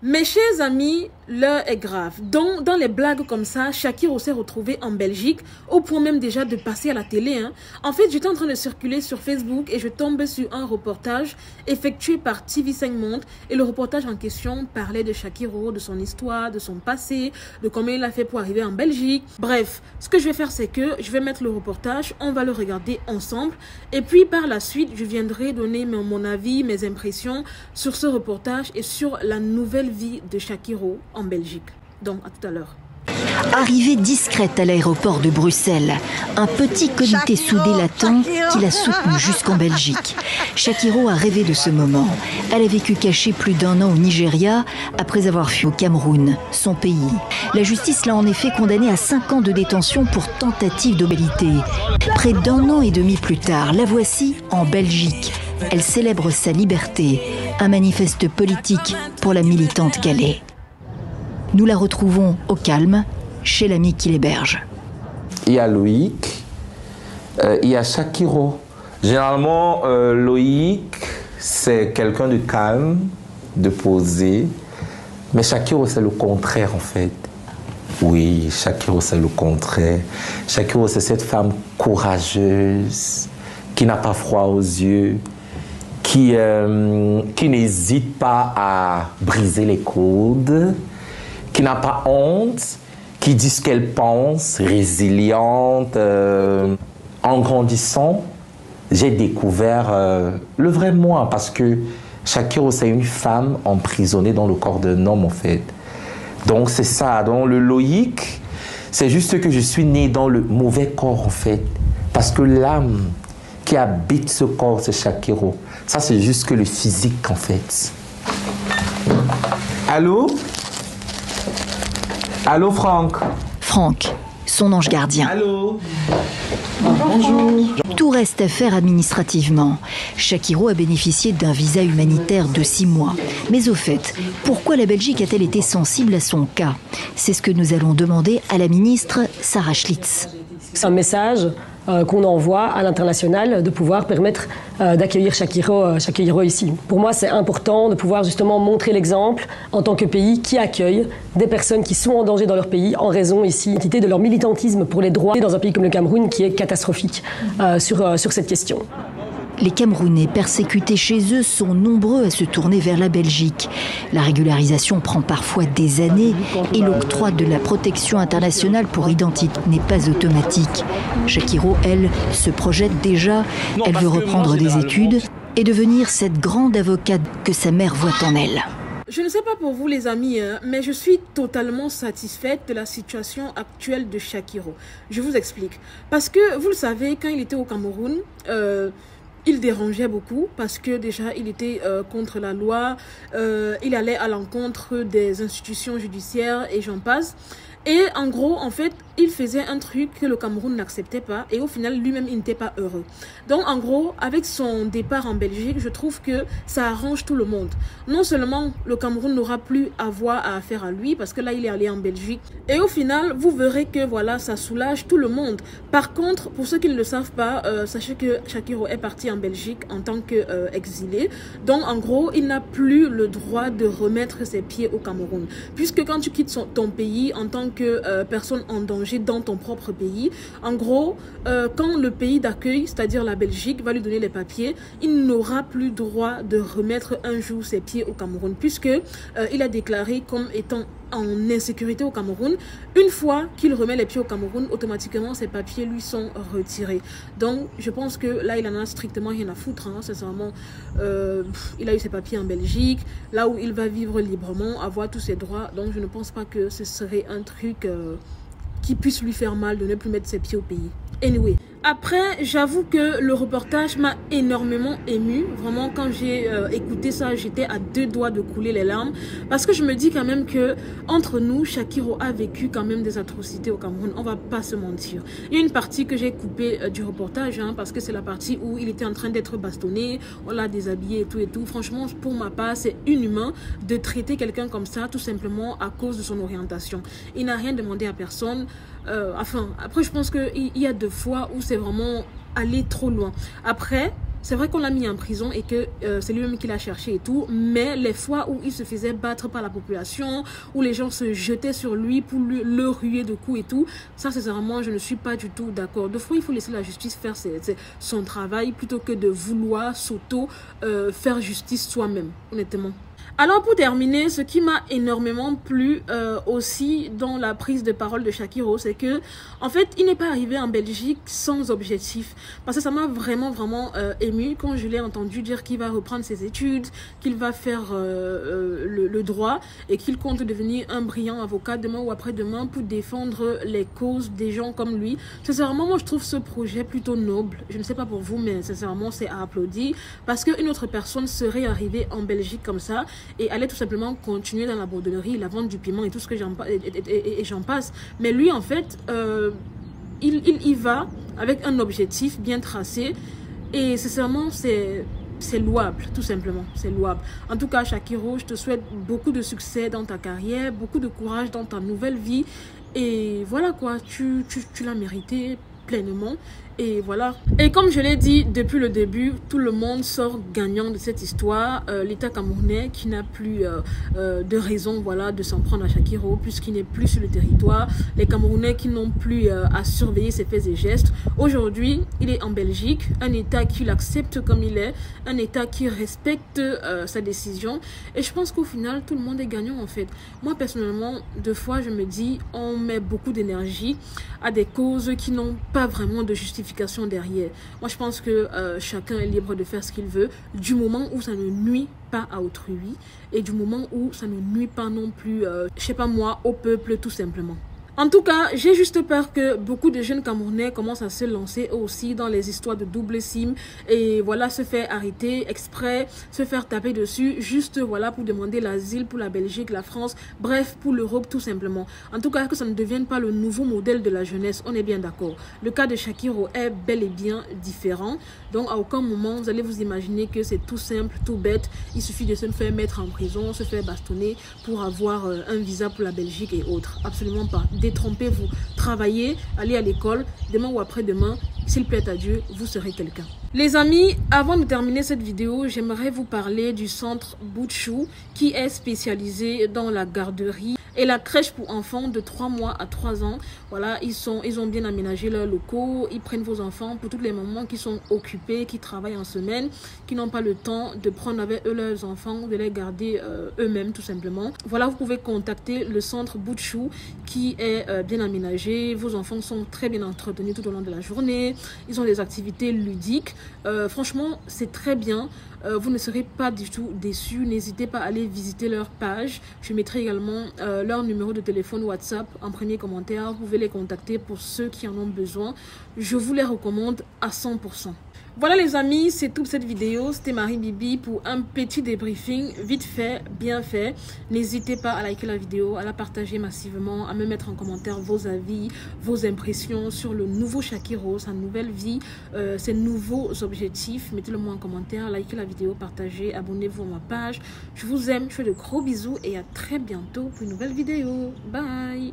Mes chers amis, l'heure est grave. Donc, dans les blagues comme ça, Shakiro s'est retrouvé en Belgique, au point même déjà de passer à la télé. En fait, j'étais en train de circuler sur Facebook et je tombe sur un reportage effectué par TV5 Monde. Et le reportage en question parlait de Shakiro, de son histoire, de son passé, de comment il a fait pour arriver en Belgique. Bref, ce que je vais faire, c'est que je vais mettre le reportage, on va le regarder ensemble. Et puis, par la suite, je viendrai donner mon avis, mes impressions sur ce reportage et sur la nouvelle vie de Shakiro en Belgique. Donc, à tout à l'heure. Arrivée discrète à l'aéroport de Bruxelles, un petit comité soudé l'attend qui l'a soutenue jusqu'en Belgique. Shakiro a rêvé de ce moment. Elle a vécu cachée plus d'1 an au Nigeria après avoir fui au Cameroun, son pays. La justice l'a en effet condamnée à 5 ans de détention pour tentative d'obélité. Près d'1 an et demi plus tard, la voici en Belgique. Elle célèbre sa liberté, un manifeste politique pour la militante qu'elle est. Nous la retrouvons au calme, chez l'ami qui l'héberge. Il y a Loïc, il y a Shakiro. Généralement, Loïc, c'est quelqu'un de calme, de posé. Mais Shakiro, c'est le contraire, en fait. Oui, Shakiro, c'est le contraire. Shakiro, c'est cette femme courageuse, qui n'a pas froid aux yeux, qui n'hésite pas à briser les codes, qui n'a pas honte, qui dit ce qu'elle pense, résiliente. En grandissant, j'ai découvert le vrai moi, parce que Shakiro, c'est une femme emprisonnée dans le corps d'un homme, en fait. Donc c'est ça, donc le Loïc, c'est juste que je suis né dans le mauvais corps, en fait. Parce que l'âme qui habite ce corps, c'est Shakiro. Ça, c'est juste que le physique, en fait. Allô? Allô, Franck? Franck, son ange gardien. Allô? Bonjour. Tout reste à faire administrativement. Shakiro a bénéficié d'un visa humanitaire de 6 mois. Mais au fait, pourquoi la Belgique a-t-elle été sensible à son cas? C'est ce que nous allons demander à la ministre Sarah Schlitz. C'est un message qu'on envoie à l'international de pouvoir permettre d'accueillir Shakiro ici. Pour moi, c'est important de pouvoir justement montrer l'exemple en tant que pays qui accueille des personnes qui sont en danger dans leur pays en raison ici de leur militantisme pour les droits dans un pays comme le Cameroun qui est catastrophique sur cette question. Les Camerounais persécutés chez eux sont nombreux à se tourner vers la Belgique. La régularisation prend parfois des années et l'octroi de la protection internationale pour identité n'est pas automatique. Shakiro, elle, se projette déjà. Elle veut reprendre des études et devenir cette grande avocate que sa mère voit en elle. Je ne sais pas pour vous les amis, mais je suis totalement satisfaite de la situation actuelle de Shakiro. Je vous explique. Parce que, vous le savez, quand il était au Cameroun, il dérangeait beaucoup parce que déjà il était contre la loi, il allait à l'encontre des institutions judiciaires et j'en passe. Et en gros, en fait, il faisait un truc que le Cameroun n'acceptait pas et au final, lui-même, il n'était pas heureux. Donc, en gros, avec son départ en Belgique, je trouve que ça arrange tout le monde. Non seulement le Cameroun n'aura plus à avoir à affaire à lui parce que là, il est allé en Belgique. Et au final, vous verrez que voilà, ça soulage tout le monde. Par contre, pour ceux qui ne le savent pas, sachez que Shakiro est parti en Belgique en tant qu'exilé. Donc, en gros, il n'a plus le droit de remettre ses pieds au Cameroun. Puisque quand tu quittes ton pays en tant que personne en danger dans ton propre pays, en gros, quand le pays d'accueil, c'est-à-dire la Belgique, va lui donner les papiers, il n'aura plus droit de remettre un jour ses pieds au Cameroun, puisque il a déclaré comme étant en insécurité au Cameroun. Une fois qu'il remet les pieds au Cameroun, automatiquement ses papiers lui sont retirés. Donc je pense que là il en a strictement rien à foutre, sincèrement. Il a eu ses papiers en Belgique, là où il va vivre librement, avoir tous ses droits. Donc je ne pense pas que ce serait un truc qui puisse lui faire mal de ne plus mettre ses pieds au pays. Anyway, après, j'avoue que le reportage m'a énormément émue. Vraiment, quand j'ai écouté ça, j'étais à 2 doigts de couler les larmes. Parce que je me dis quand même que, entre nous, Shakiro a vécu quand même des atrocités au Cameroun. On va pas se mentir. Il y a une partie que j'ai coupée du reportage, parce que c'est la partie où il était en train d'être bastonné, on l'a déshabillé et tout. Franchement, pour ma part, c'est inhumain de traiter quelqu'un comme ça, tout simplement à cause de son orientation. Il n'a rien demandé à personne. Après, je pense qu'il y a 2 fois où c'est vraiment aller trop loin. Après, c'est vrai qu'on l'a mis en prison et que c'est lui-même qui l'a cherché et tout, mais les fois où il se faisait battre par la population, où les gens se jetaient sur lui pour le ruer de coups et tout, ça sincèrement je ne suis pas du tout d'accord. Des fois il faut laisser la justice faire son travail plutôt que de vouloir faire justice soi-même, honnêtement. Alors pour terminer, ce qui m'a énormément plu aussi dans la prise de parole de Shakiro, c'est que en fait il n'est pas arrivé en Belgique sans objectif, parce que ça m'a vraiment ému quand je l'ai entendu dire qu'il va reprendre ses études, qu'il va faire le droit et qu'il compte devenir un brillant avocat demain ou après-demain pour défendre les causes des gens comme lui. Sincèrement, moi je trouve ce projet plutôt noble. Je ne sais pas pour vous, mais sincèrement c'est à applaudir, parce qu'une autre personne serait arrivée en Belgique comme ça et allait tout simplement continuer dans la bourdonnerie, la vente du piment et tout ce que j'en passe. Mais lui, en fait, il y va avec un objectif bien tracé et sincèrement, c'est louable, tout simplement, c'est louable. En tout cas, Shakiro, je te souhaite beaucoup de succès dans ta carrière, beaucoup de courage dans ta nouvelle vie et voilà quoi, tu l'as mérité pleinement. Et voilà. Et comme je l'ai dit depuis le début, tout le monde sort gagnant de cette histoire. L'État camerounais qui n'a plus de raison, voilà, de s'en prendre à Shakiro puisqu'il n'est plus sur le territoire. Les Camerounais qui n'ont plus à surveiller ses faits et gestes. Aujourd'hui, il est en Belgique, un État qui l'accepte comme il est, un État qui respecte sa décision. Et je pense qu'au final, tout le monde est gagnant en fait. Moi personnellement, deux fois, je me dis, on met beaucoup d'énergie à des causes qui n'ont pas vraiment de justification derrière. Moi je pense que chacun est libre de faire ce qu'il veut du moment où ça ne nuit pas à autrui et du moment où ça ne nuit pas non plus je sais pas moi, au peuple tout simplement. En tout cas, j'ai juste peur que beaucoup de jeunes Camerounais commencent à se lancer aussi dans les histoires de double SIM et voilà, se faire arrêter exprès, se faire taper dessus, juste voilà pour demander l'asile pour la Belgique, la France, bref, pour l'Europe tout simplement. En tout cas, que ça ne devienne pas le nouveau modèle de la jeunesse, on est bien d'accord. Le cas de Shakiro est bel et bien différent, donc à aucun moment vous allez vous imaginer que c'est tout simple, tout bête, il suffit de se faire mettre en prison, se faire bastonner pour avoir un visa pour la Belgique et autres. Absolument pas. Détrompez-vous, travaillez, allez à l'école, demain ou après-demain, s'il plaît à Dieu, vous serez quelqu'un. Les amis, avant de terminer cette vidéo, j'aimerais vous parler du centre Butchou qui est spécialisé dans la garderie et la crèche pour enfants de 3 mois à 3 ans. Voilà, ils ont bien aménagé leurs locaux, ils prennent vos enfants pour toutes les mamans qui sont occupées, qui travaillent en semaine, qui n'ont pas le temps de prendre avec eux leurs enfants, de les garder eux-mêmes tout simplement. Voilà, vous pouvez contacter le centre Butchou qui est bien aménagé. Vos enfants sont très bien entretenus tout au long de la journée. Ils ont des activités ludiques. Franchement, c'est très bien. Vous ne serez pas du tout déçus. N'hésitez pas à aller visiter leur page. Je mettrai également leur numéro de téléphone WhatsApp en premier commentaire. Vous pouvez les contacter pour ceux qui en ont besoin. Je vous les recommande à 100%. Voilà les amis, c'est toute cette vidéo. C'était Marie Bibi pour un petit débriefing vite fait, bien fait. N'hésitez pas à liker la vidéo, à la partager massivement, à me mettre en commentaire vos avis, vos impressions sur le nouveau Shakiro, sa nouvelle vie, ses nouveaux objectifs. Mettez-le moi en commentaire, likez la vidéo, partagez, abonnez-vous à ma page. Je vous aime, je fais de gros bisous et à très bientôt pour une nouvelle vidéo. Bye!